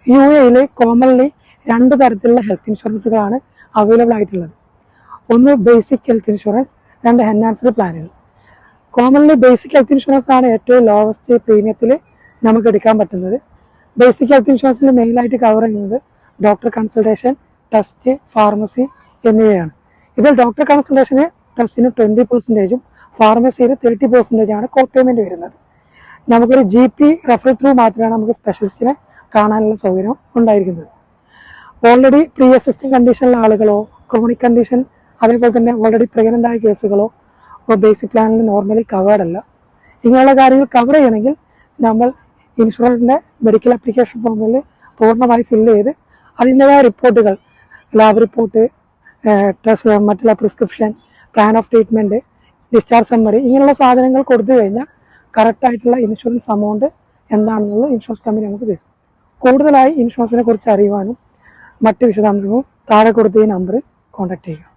UAE commonly 2 തരത്തിലുള്ള health ഇൻഷുറൻസുകളാണ് available ആയിട്ടുള്ളത്. ഒന്ന് ബേസിക് ഹെൽത്ത് ഇൻഷുറൻസ്, 2 എൻഹാൻസ്ഡ് പ്ലാനുകൾ. കോമൺലി ബേസിക് ഹെൽത്ത് ഇൻഷുറൻസ് ആണ് ഏറ്റവും ലോവസ്റ്റ് പ്രീമിയത്തിൽ നമുക്ക് എടുക്കാൻ പറ്റുന്നത്. ബേസിക് ഹെൽത്ത് ഇൻഷുറൻസിൽ മെയിനായിട്ട് കവർ ചെയ്യുന്നത് ഡോക്ടർ കൺസൾട്ടേഷൻ, ടെസ്റ്റ്, ഫാർമസി എന്നിവയാണ്. ഇതിൽ ഡോക്ടർ കൺസൾട്ടേഷന് ടെസ്റ്റിന് 20%, ഫാർമസിയിൽ 30% ആണ് കോ പേയ്മെൻറ്റ് വരുന്നത്. നമുക്കൊരു GP റെഫറൽ ത്രൂ മാത്രമാണ് നമുക്ക് സ്പെഷ്യലിസ്റ്റിനെ കാണാനുള്ള സൗകര്യം ഉണ്ടായിരിക്കുന്നത്. ഓൾറെഡി പ്രീ എക്സിസ്റ്റിംഗ് കണ്ടീഷനിലെ ആളുകളോ ക്രോണിക് കണ്ടീഷൻ അതേപോലെ തന്നെ ഓൾറെഡി പ്രഗ്നൻ്റ് ആയ കേസുകളോ ബേസിക് പ്ലാനിൽ നോർമലി കവേർഡ് അല്ല. ഇങ്ങനെയുള്ള കാര്യങ്ങൾ കവർ ചെയ്യണമെങ്കിൽ നമ്മൾ ഇൻഷുറൻസിൻ്റെ മെഡിക്കൽ ആപ്ലിക്കേഷൻ ഫോമിൽ പൂർണ്ണമായി ഫില്ല് ചെയ്ത് അതിൻ്റെതായ റിപ്പോർട്ടുകൾ, ലാബ് റിപ്പോർട്ട്, ടെസ്റ്റ്, മറ്റുള്ള prescription, plan of treatment, discharge summary, ഇങ്ങനെയുള്ള സാധനങ്ങൾ കൊടുത്തു കഴിഞ്ഞാൽ കറക്റ്റായിട്ടുള്ള ഇൻഷുറൻസ് എമൗണ്ട് എന്താണെന്നുള്ളത് ഇൻഷുറൻസ് കമ്പനി നമുക്ക് തരും. കൂടുതലായി ഇൻഷുറൻസിനെ കുറിച്ച് അറിയുവാനും മറ്റ് വിശദാംശങ്ങളും താഴെ കൊടുത്ത ഈ നമ്പറിൽ കോൺടാക്ട് ചെയ്യുക.